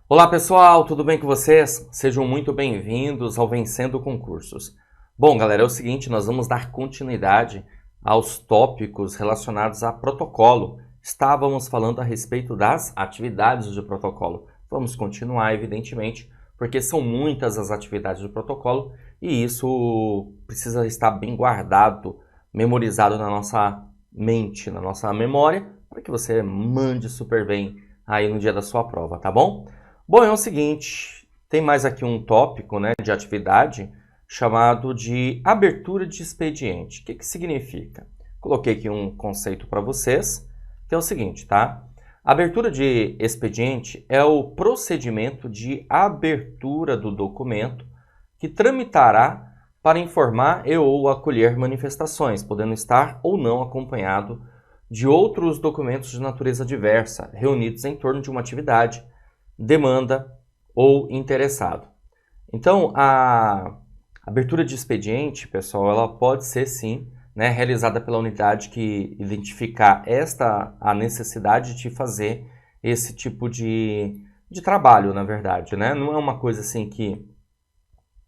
Olá pessoal, tudo bem com vocês? Sejam muito bem-vindos ao Vencendo Concursos. Bom, galera, é o seguinte, nós vamos dar continuidade aos tópicos relacionados a protocolo. Estávamos falando a respeito das atividades de protocolo. Vamos continuar, evidentemente, porque são muitas as atividades de protocolo e isso precisa estar bem guardado, memorizado na nossa mente, na nossa memória, para que você mande super bem aí no dia da sua prova, tá bom? Bom, é o seguinte, tem mais aqui um tópico, né, de atividade chamado de abertura de expediente. O que significa? Coloquei aqui um conceito para vocês, que é o seguinte, tá? Abertura de expediente é o procedimento de abertura do documento que tramitará para informar e ou acolher manifestações, podendo estar ou não acompanhado de outros documentos de natureza diversa, reunidos em torno de uma atividade, demanda ou interessado. Então, a abertura de expediente, pessoal, ela pode ser sim, né, realizada pela unidade que identificar a necessidade de fazer esse tipo de trabalho, na verdade, né? Não é uma coisa assim que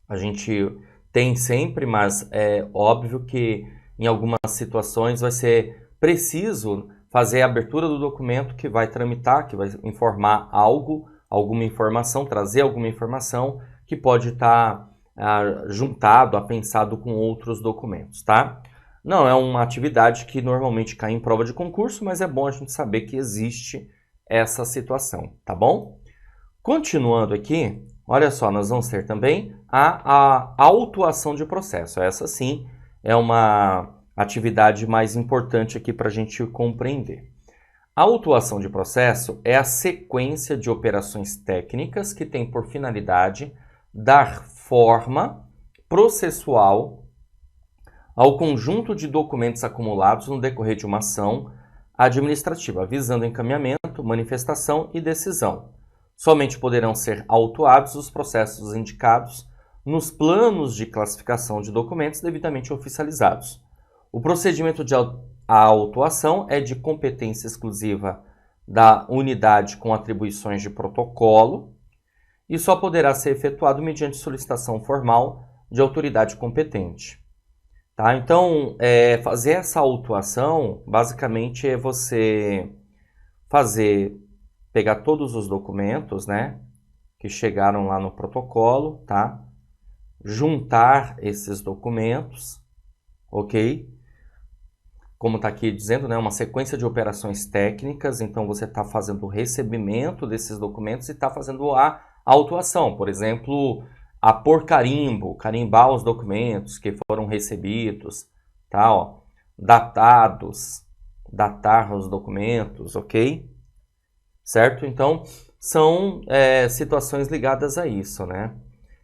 a gente tem sempre, mas é óbvio que em algumas situações vai ser preciso fazer a abertura do documento que vai tramitar, que vai informar algo, alguma informação, trazer alguma informação que pode estar juntado, apensado com outros documentos, tá? Não é uma atividade que normalmente cai em prova de concurso, mas é bom a gente saber que existe essa situação, tá bom? Continuando aqui, olha só, nós vamos ter também a autuação de processo. Essa sim é uma atividade mais importante aqui para a gente compreender. A autuação de processo é a sequência de operações técnicas que tem por finalidade dar forma processual ao conjunto de documentos acumulados no decorrer de uma ação administrativa, visando encaminhamento, manifestação e decisão. Somente poderão ser autuados os processos indicados nos planos de classificação de documentos devidamente oficializados. O procedimento de autuação é de competência exclusiva da unidade com atribuições de protocolo e só poderá ser efetuado mediante solicitação formal de autoridade competente. Tá? Então, fazer essa autuação, basicamente, é você pegar todos os documentos, né, que chegaram lá no protocolo, tá? Juntar esses documentos, ok? Como está aqui dizendo, né, uma sequência de operações técnicas, então você está fazendo o recebimento desses documentos e está fazendo a autuação, por exemplo, por carimbo, carimbar os documentos que foram recebidos, tá, ó, datar os documentos, ok? Certo? Então, são situações ligadas a isso, né?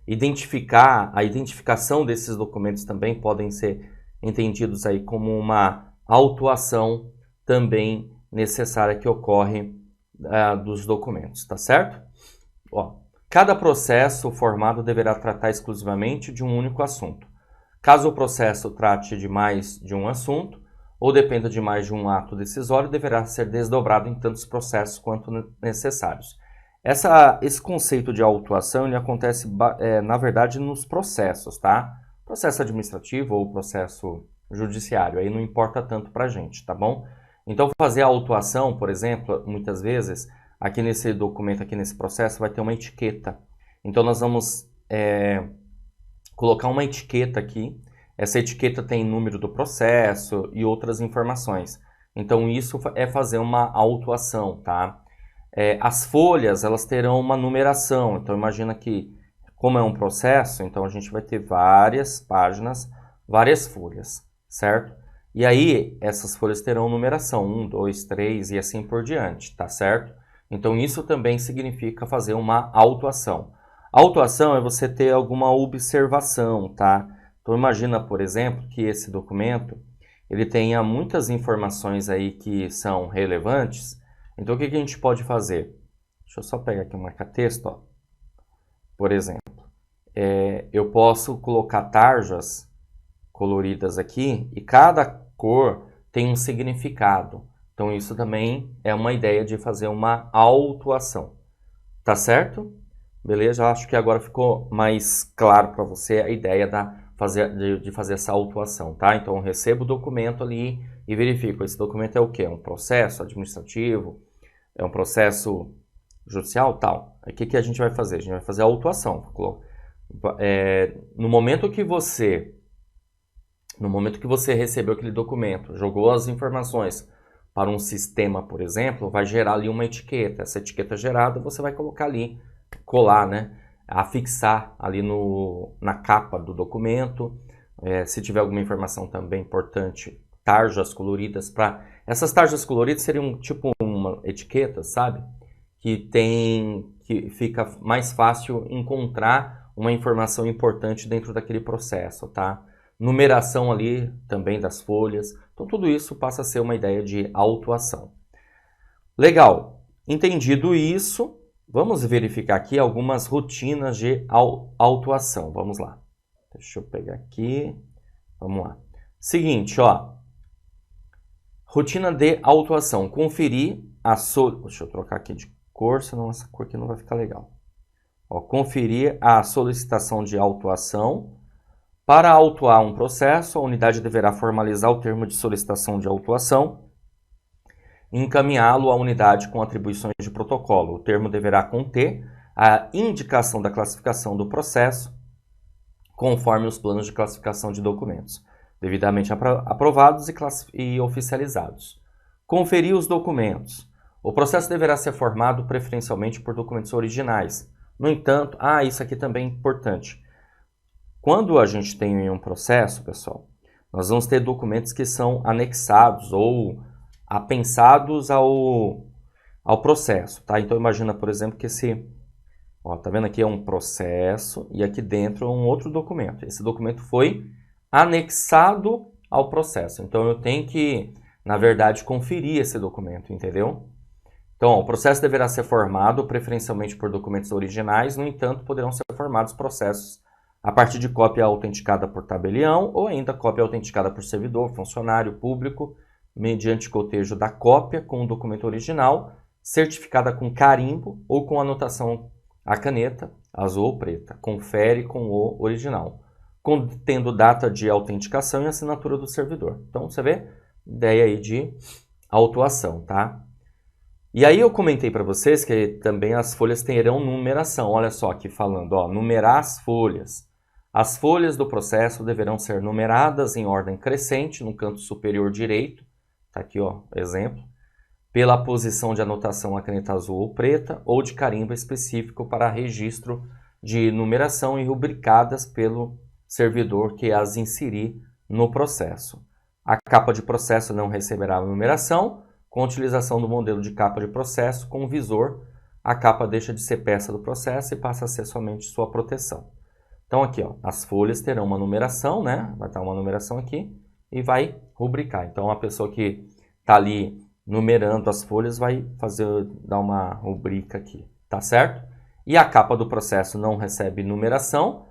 A identificação desses documentos também podem ser entendidos aí como uma autuação também necessária que ocorre dos documentos, tá certo? Ó, cada processo formado deverá tratar exclusivamente de um único assunto. Caso o processo trate de mais de um assunto, ou dependa de mais de um ato decisório, deverá ser desdobrado em tantos processos quanto necessários. Esse conceito de autuação ele acontece, na verdade, nos processos, tá? Processo administrativo ou processo judiciário, aí não importa tanto para a gente, tá bom? Então, fazer a autuação, por exemplo, muitas vezes, aqui nesse documento, aqui nesse processo, vai ter uma etiqueta. Então, nós vamos colocar uma etiqueta aqui. Essa etiqueta tem número do processo e outras informações. Então, isso é fazer uma autuação, tá? As folhas, elas terão uma numeração. Então, imagina que, como é um processo, então a gente vai ter várias páginas, várias folhas, certo? E aí, essas folhas terão numeração, 1, 2, 3 e assim por diante, tá certo? Então, isso também significa fazer uma autuação. Autuação é você ter alguma observação, tá? Então, imagina, por exemplo, que esse documento ele tenha muitas informações aí que são relevantes. Então, o que a gente pode fazer? Deixa eu só pegar aqui um marca-texto, ó. Por exemplo, eu posso colocar tarjas coloridas aqui e cada cor tem um significado. Então, isso também é uma ideia de fazer uma autuação. Tá certo? Beleza? Acho que agora ficou mais claro para você a ideia de fazer essa autuação, tá? Então, eu recebo o documento ali e verifico. Esse documento é o quê? É um processo administrativo? É um processo judicial? Tal. Aí, o que a gente vai fazer? A gente vai fazer a autuação. No momento que você recebeu aquele documento, jogou as informações para um sistema, por exemplo, vai gerar ali uma etiqueta. Essa etiqueta gerada você vai colocar ali, colar, né? Afixar ali na capa do documento. Se tiver alguma informação também importante, tarjas coloridas. Essas tarjas coloridas seriam tipo uma etiqueta, sabe? Que fica mais fácil encontrar uma informação importante dentro daquele processo, tá? Numeração ali também das folhas. Então, tudo isso passa a ser uma ideia de autuação. Legal. Entendido isso, vamos verificar aqui algumas rotinas de autuação. Vamos lá. Deixa eu pegar aqui. Vamos lá. Seguinte, ó. Rotina de autuação. Conferir a Deixa eu trocar aqui de cor, senão essa cor aqui não vai ficar legal. Ó, conferir a solicitação de autuação. Para autuar um processo, a unidade deverá formalizar o termo de solicitação de autuação e encaminhá-lo à unidade com atribuições de protocolo. O termo deverá conter a indicação da classificação do processo, conforme os planos de classificação de documentos, devidamente aprovados e oficializados. Conferir os documentos. O processo deverá ser formado preferencialmente por documentos originais. No entanto, isso aqui também é importante. Quando a gente tem um processo, pessoal, nós vamos ter documentos que são anexados ou apensados ao processo, tá? Então, imagina, por exemplo, que tá vendo aqui é um processo e aqui dentro é um outro documento. Esse documento foi anexado ao processo. Então, eu tenho que, na verdade, conferir esse documento, entendeu? Então, o processo deverá ser formado preferencialmente por documentos originais, no entanto, poderão ser formados processos a partir de cópia autenticada por tabelião ou ainda cópia autenticada por servidor, funcionário público, mediante cotejo da cópia com o documento original, certificada com carimbo ou com anotação à caneta, azul ou preta. Confere com o original, contendo data de autenticação e assinatura do servidor. Então, você vê, ideia aí de autuação, tá? E aí eu comentei para vocês que também as folhas terão numeração. Olha só aqui falando, ó, numerar as folhas. As folhas do processo deverão ser numeradas em ordem crescente no canto superior direito, tá aqui, ó, exemplo, pela posição de anotação a caneta azul ou preta ou de carimbo específico para registro de numeração e rubricadas pelo servidor que as inserir no processo. A capa de processo não receberá numeração. Com a utilização do modelo de capa de processo com visor, a capa deixa de ser peça do processo e passa a ser somente sua proteção. Então aqui, ó, as folhas terão uma numeração, né? Vai estar uma numeração aqui e vai rubricar. Então a pessoa que está ali numerando as folhas vai dar uma rubrica aqui, tá certo? E a capa do processo não recebe numeração,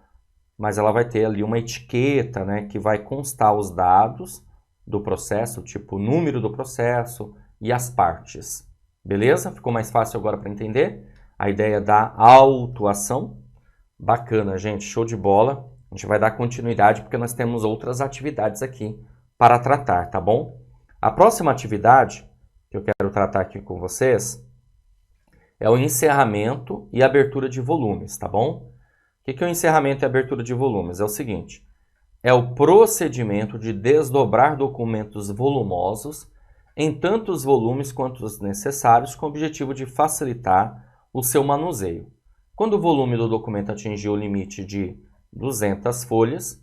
mas ela vai ter ali uma etiqueta, né? Que vai constar os dados do processo, tipo o número do processo e as partes. Beleza? Ficou mais fácil agora para entender a ideia da autuação? Bacana, gente. Show de bola. A gente vai dar continuidade porque nós temos outras atividades aqui para tratar, tá bom? A próxima atividade que eu quero tratar aqui com vocês é o encerramento e abertura de volumes, tá bom? O que é o encerramento e abertura de volumes? É o seguinte, é o procedimento de desdobrar documentos volumosos em tantos volumes quanto os necessários com o objetivo de facilitar o seu manuseio. Quando o volume do documento atingir o limite de 200 folhas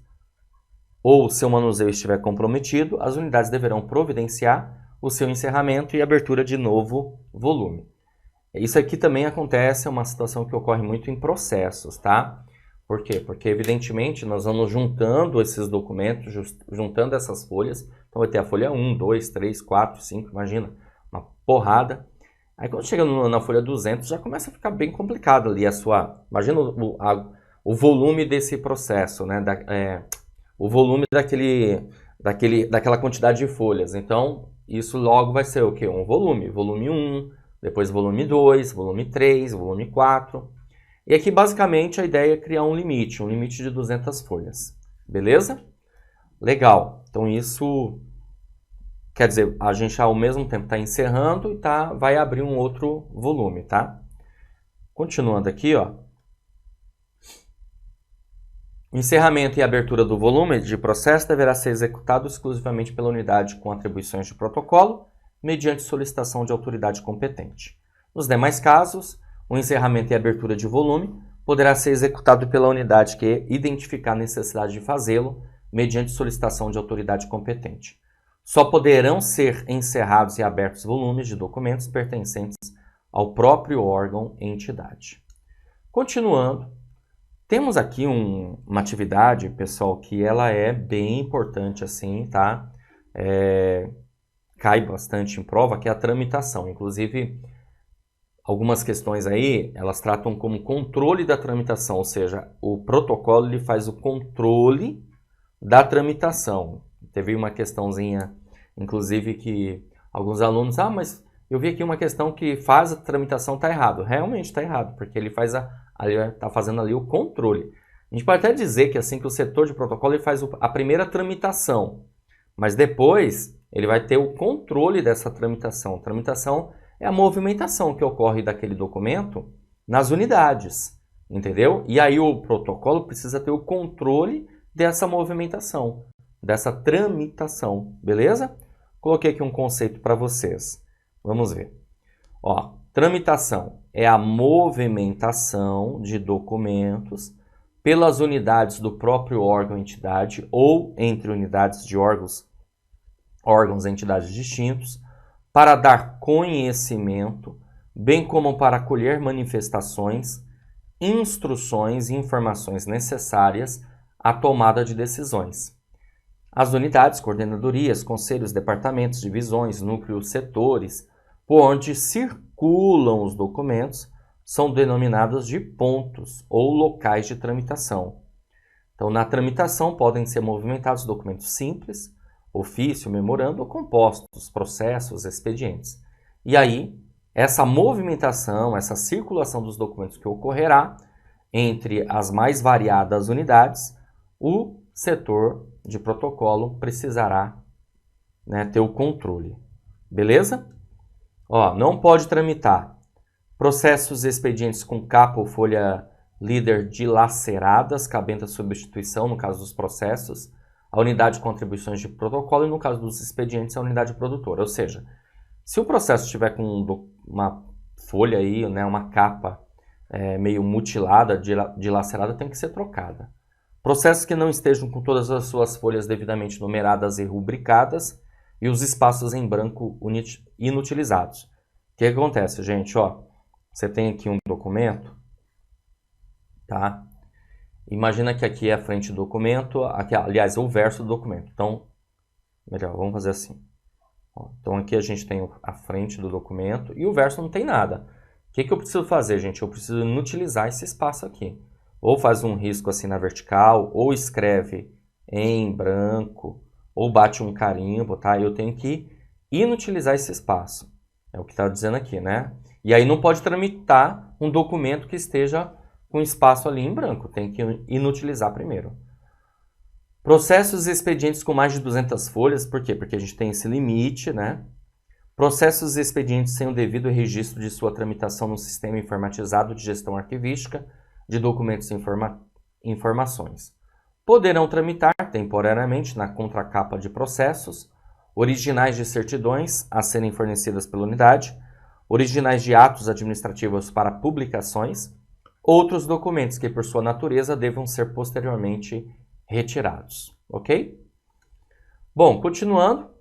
ou seu manuseio estiver comprometido, as unidades deverão providenciar o seu encerramento e abertura de novo volume. Isso aqui também acontece, é uma situação que ocorre muito em processos, tá? Por quê? Porque, evidentemente, nós vamos juntando esses documentos, juntando essas folhas. Então, vai ter a folha 1, 2, 3, 4, 5, imagina, uma porrada. Aí, quando chega na folha 200, já começa a ficar bem complicado ali imagina o volume desse processo, né? O volume daquela quantidade de folhas. Então, isso logo vai ser o quê? Um volume. Volume 1, depois volume 2, volume 3, volume 4. E aqui, basicamente, a ideia é criar um limite de 200 folhas. Beleza? Legal. Então, isso quer dizer, a gente ao mesmo tempo está encerrando e vai abrir um outro volume, tá? Continuando aqui, ó. O encerramento e abertura do volume de processo deverá ser executado exclusivamente pela unidade com atribuições de protocolo, mediante solicitação de autoridade competente. Nos demais casos, o encerramento e abertura de volume poderá ser executado pela unidade que identificar a necessidade de fazê-lo, mediante solicitação de autoridade competente. Só poderão ser encerrados e abertos volumes de documentos pertencentes ao próprio órgão e entidade. Continuando, temos aqui uma atividade, pessoal, que ela é bem importante, assim, tá? Cai bastante em prova, que é a tramitação. Inclusive, algumas questões aí, elas tratam como controle da tramitação, ou seja, o protocolo ele faz o controle da tramitação. Teve uma questãozinha, inclusive, que alguns alunos, mas eu vi aqui uma questão que faz a tramitação, está errado. Realmente está errado, porque ele está fazendo ali o controle. A gente pode até dizer que assim que o setor de protocolo ele faz a primeira tramitação, mas depois ele vai ter o controle dessa tramitação. Tramitação é a movimentação que ocorre daquele documento nas unidades, entendeu? E aí o protocolo precisa ter o controle dessa movimentação, dessa tramitação, beleza? Coloquei aqui um conceito para vocês. Vamos ver. Ó, tramitação é a movimentação de documentos pelas unidades do próprio órgão ou entidade ou entre unidades de órgãos e entidades distintos para dar conhecimento, bem como para acolher manifestações, instruções e informações necessárias à tomada de decisões. As unidades, coordenadorias, conselhos, departamentos, divisões, núcleos, setores, por onde circulam os documentos, são denominados de pontos ou locais de tramitação. Então, na tramitação podem ser movimentados documentos simples, ofício, memorando ou compostos, processos, expedientes. E aí, essa movimentação, essa circulação dos documentos que ocorrerá entre as mais variadas unidades, o setor de protocolo precisará, ter o controle. Beleza? Ó, não pode tramitar processos e expedientes com capa ou folha líder dilaceradas, cabendo a substituição no caso dos processos, a unidade de contribuições de protocolo e no caso dos expedientes a unidade produtora. Ou seja, se o processo estiver com uma folha aí, uma capa meio mutilada, dilacerada, tem que ser trocada. Processos que não estejam com todas as suas folhas devidamente numeradas e rubricadas e os espaços em branco inutilizados. O que acontece, gente? Ó, você tem aqui um documento, tá? Imagina que aqui é a frente do documento, aqui, aliás, o verso do documento. Então, melhor, vamos fazer assim. Ó, então aqui a gente tem a frente do documento e o verso não tem nada. O que eu preciso fazer, gente? Eu preciso inutilizar esse espaço aqui. Ou faz um risco assim na vertical, ou escreve em branco, ou bate um carimbo, tá? Eu tenho que inutilizar esse espaço. É o que está dizendo aqui, né? E aí não pode tramitar um documento que esteja com espaço ali em branco. Tem que inutilizar primeiro. Processos e expedientes com mais de 200 folhas. Por quê? Porque a gente tem esse limite, né? Processos e expedientes sem o devido registro de sua tramitação no sistema informatizado de gestão arquivística de documentos e informações. Poderão tramitar temporariamente na contracapa de processos, originais de certidões a serem fornecidas pela unidade, originais de atos administrativos para publicações, outros documentos que, por sua natureza, devam ser posteriormente retirados. Ok? Bom, continuando,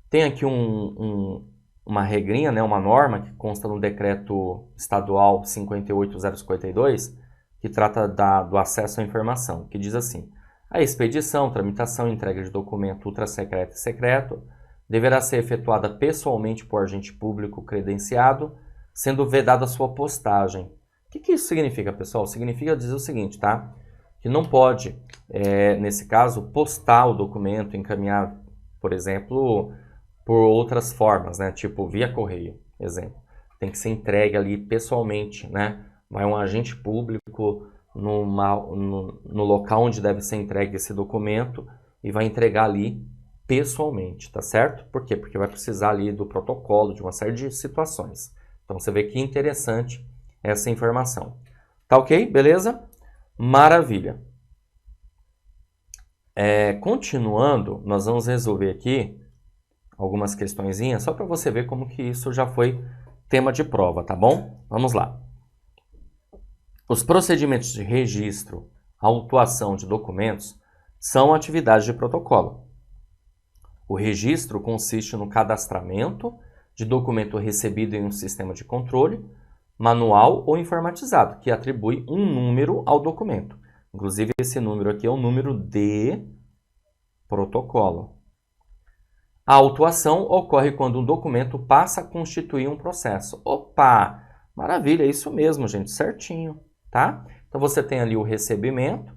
tem aqui uma regrinha, uma norma que consta no decreto estadual 58.052, que trata do acesso à informação, que diz assim: a expedição, tramitação e entrega de documento ultrasecreto e secreto deverá ser efetuada pessoalmente por agente público credenciado, sendo vedada a sua postagem. O que isso significa, pessoal? Significa dizer o seguinte, tá? Que não pode, nesse caso, postar o documento, encaminhar, por exemplo, por outras formas, né? Tipo via correio, exemplo. tem que ser entregue ali pessoalmente, né? Vai um agente público no local onde deve ser entregue esse documento e vai entregar ali pessoalmente, tá certo? Por quê? Porque vai precisar ali do protocolo, de uma série de situações. Então você vê que interessante essa informação. Tá ok? Beleza? Maravilha. Continuando, nós vamos resolver aqui algumas questõezinhas, só para você ver como que isso já foi tema de prova, tá bom? Vamos lá. Os procedimentos de registro, autuação de documentos são atividades de protocolo. O registro consiste no cadastramento de documento recebido em um sistema de controle, manual ou informatizado, que atribui um número ao documento. Inclusive, esse número aqui é o número de protocolo. A autuação ocorre quando um documento passa a constituir um processo. Opa! Maravilha, é isso mesmo, gente, certinho, tá? Então, você tem ali o recebimento,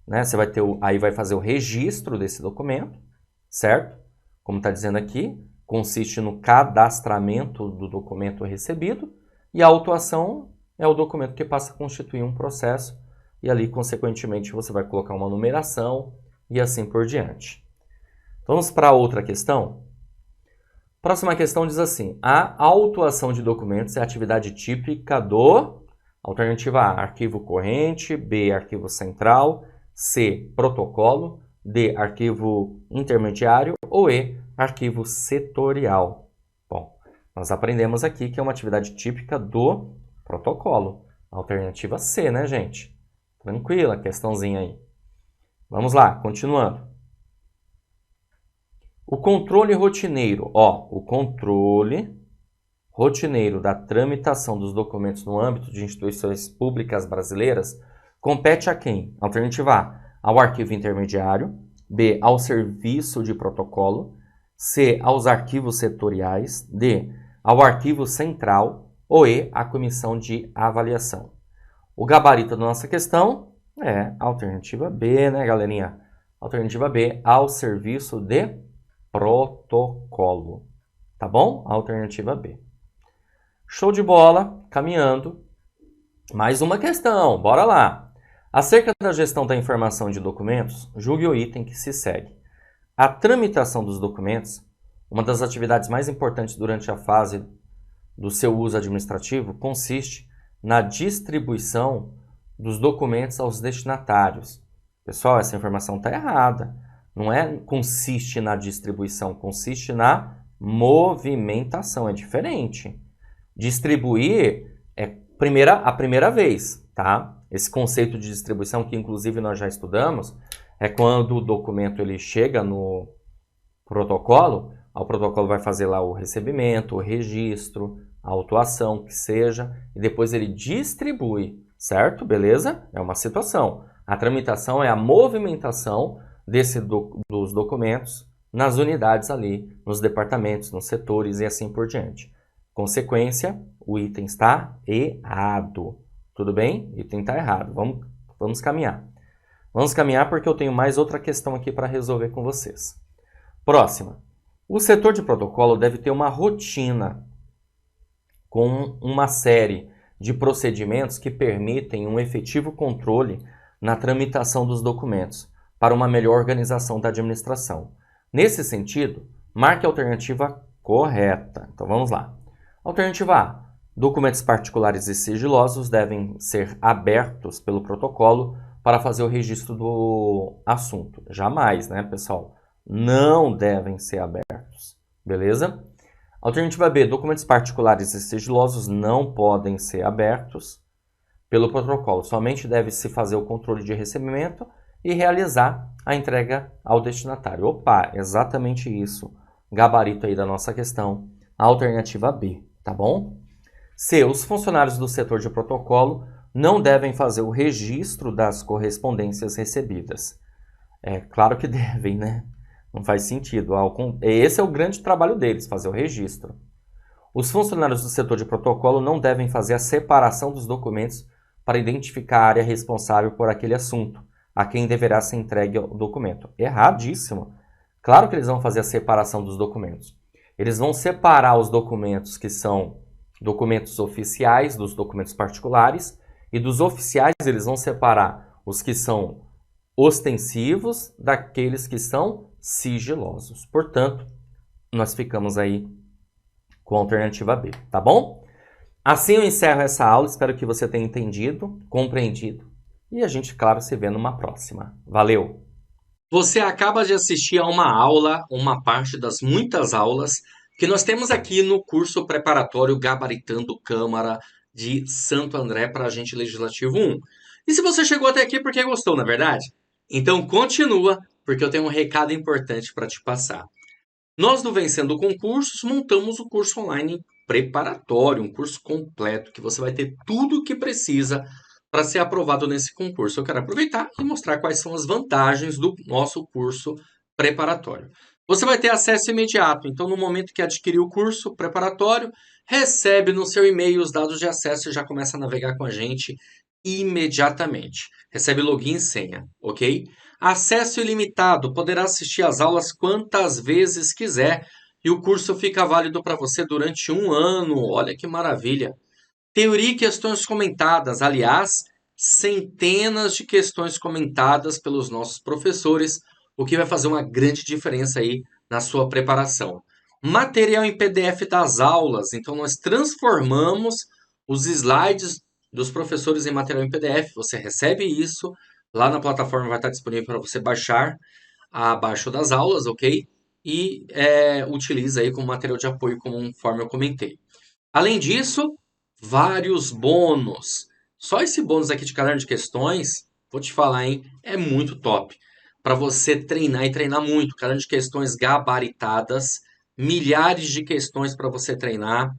né? Você vai ter aí vai fazer o registro desse documento, certo? Como está dizendo aqui, consiste no cadastramento do documento recebido, e a autuação é o documento que passa a constituir um processo, e ali, consequentemente, você vai colocar uma numeração e assim por diante. Vamos para outra questão? Próxima questão diz assim: a autuação de documentos é a atividade típica do... Alternativa A, arquivo corrente, B, arquivo central, C, protocolo, D, arquivo intermediário ou E, arquivo setorial. Bom, nós aprendemos aqui que é uma atividade típica do protocolo. Alternativa C, né, gente? Tranquila, questãozinha aí. Vamos lá, continuando. O controle rotineiro, o controle rotineiro da tramitação dos documentos no âmbito de instituições públicas brasileiras compete a quem? Alternativa A, ao arquivo intermediário, B, ao serviço de protocolo, C, aos arquivos setoriais, D, ao arquivo central ou E, à comissão de avaliação. O gabarito da nossa questão é a alternativa B, né, galerinha? Alternativa B, ao serviço de protocolo. Tá bom? Alternativa B. Show de bola, caminhando. Mais uma questão, bora lá. Acerca da gestão da informação de documentos, julgue o item que se segue. A tramitação dos documentos, uma das atividades mais importantes durante a fase do seu uso administrativo, consiste na distribuição dos documentos aos destinatários. Pessoal, essa informação está errada. Não é consiste na distribuição, consiste na movimentação, é diferente. Distribuir é a primeira vez, tá? Esse conceito de distribuição, que inclusive nós já estudamos, é quando o documento ele chega no protocolo, o protocolo vai fazer lá o recebimento, o registro, a autuação, que seja, e depois ele distribui, certo? Beleza? É uma situação. A tramitação é a movimentação dos documentos nas unidades ali, nos departamentos, nos setores e assim por diante. Consequência, o item está errado. Tudo bem? O item está errado. Vamos caminhar. Vamos caminhar porque eu tenho mais outra questão aqui para resolver com vocês. Próxima. O setor de protocolo deve ter uma rotina com uma série de procedimentos que permitem um efetivo controle na tramitação dos documentos para uma melhor organização da administração. Nesse sentido, marque a alternativa correta. Então vamos lá. Alternativa A. Documentos particulares e sigilosos devem ser abertos pelo protocolo para fazer o registro do assunto. Jamais, né, pessoal? Não devem ser abertos. Beleza? Alternativa B. Documentos particulares e sigilosos não podem ser abertos pelo protocolo. Somente deve-se fazer o controle de recebimento e realizar a entrega ao destinatário. Opa, exatamente isso. Gabarito aí da nossa questão. Alternativa B, tá bom? C. Os funcionários do setor de protocolo não devem fazer o registro das correspondências recebidas. É claro que devem, né? Não faz sentido. Esse é o grande trabalho deles, fazer o registro. Os funcionários do setor de protocolo não devem fazer a separação dos documentos para identificar a área responsável por aquele assunto, a quem deverá ser entregue o documento. Erradíssimo. Claro que eles vão fazer a separação dos documentos. Eles vão separar os documentos que são documentos oficiais dos documentos particulares, e dos oficiais eles vão separar os que são ostensivos daqueles que são sigilosos. Portanto, nós ficamos aí com a alternativa B, tá bom? Assim eu encerro essa aula, espero que você tenha entendido, compreendido, e a gente, claro, se vê numa próxima. Valeu! Você acaba de assistir a uma aula, uma parte das muitas aulas que nós temos aqui no curso preparatório Gabaritando Câmara de Santo André para Agente Legislativo 1. E se você chegou até aqui porque gostou, na verdade? Então continua, porque eu tenho um recado importante para te passar. Nós do Vencendo Concursos montamos o curso online preparatório, um curso completo que você vai ter tudo o que precisa para ser aprovado nesse concurso. Eu quero aproveitar e mostrar quais são as vantagens do nosso curso preparatório. Você vai ter acesso imediato, então no momento que adquirir o curso preparatório, recebe no seu e-mail os dados de acesso e já começa a navegar com a gente imediatamente. Recebe login e senha, ok? Acesso ilimitado, poderá assistir às aulas quantas vezes quiser e o curso fica válido para você durante 1 ano. Olha que maravilha! Teoria e questões comentadas, aliás, centenas de questões comentadas pelos nossos professores, o que vai fazer uma grande diferença aí na sua preparação. Material em PDF das aulas, então nós transformamos os slides dos professores em material em PDF. Você recebe isso, lá na plataforma vai estar disponível para você baixar abaixo das aulas, ok? E utiliza aí como material de apoio, conforme eu comentei. Além disso, vários bônus. Só esse bônus aqui de caderno de questões, vou te falar, hein? É muito top. Para você treinar e treinar muito. Caderno de questões gabaritadas, milhares de questões para você treinar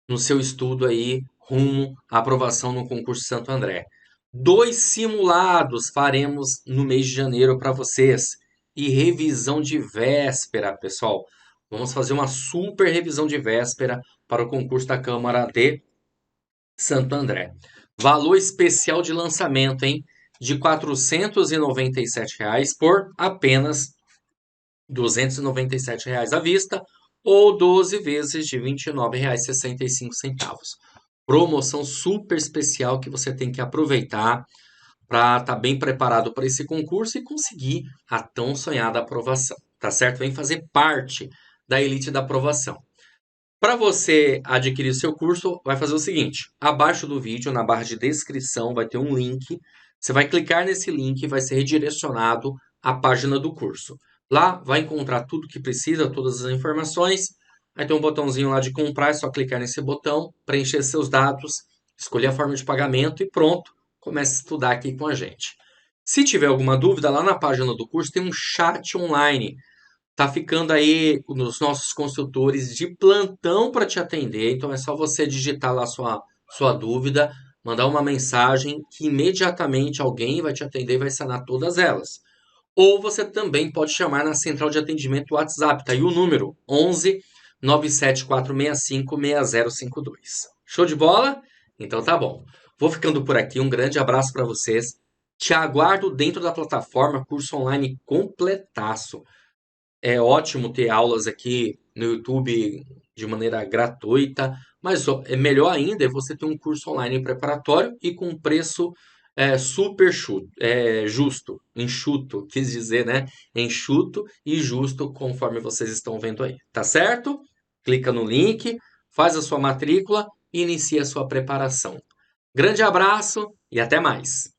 no seu estudo aí rumo à aprovação no concurso Santo André. 2 simulados faremos no mês de janeiro para vocês. E revisão de véspera, pessoal. Vamos fazer uma super revisão de véspera para o concurso da Câmara de Santo André. Valor especial de lançamento, hein? De R$ 497 por apenas R$ 297 à vista ou 12 vezes de R$ 29,65. Promoção super especial que você tem que aproveitar para estar bem preparado para esse concurso e conseguir a tão sonhada aprovação, tá certo? Vem fazer parte da elite da aprovação. Para você adquirir seu curso, vai fazer o seguinte: abaixo do vídeo, na barra de descrição, vai ter um link. Você vai clicar nesse link e vai ser redirecionado à página do curso. Lá vai encontrar tudo que precisa, todas as informações. Aí tem um botãozinho lá de comprar, é só clicar nesse botão, preencher seus dados, escolher a forma de pagamento e pronto, comece a estudar aqui com a gente. Se tiver alguma dúvida, lá na página do curso tem um chat online. Tá ficando aí nos nossos consultores de plantão para te atender. Então é só você digitar lá sua dúvida, mandar uma mensagem que imediatamente alguém vai te atender e vai sanar todas elas. Ou você também pode chamar na central de atendimento WhatsApp, tá aí o número 11 97465 6052. Show de bola? Então tá bom. Vou ficando por aqui. Um grande abraço para vocês. Te aguardo dentro da plataforma, curso online completaço. É ótimo ter aulas aqui no YouTube de maneira gratuita, mas é melhor ainda é você ter um curso online preparatório e com preço super justo, enxuto, quis dizer, né? Enxuto e justo, conforme vocês estão vendo aí, tá certo? Clica no link, faz a sua matrícula e inicia a sua preparação. Grande abraço e até mais!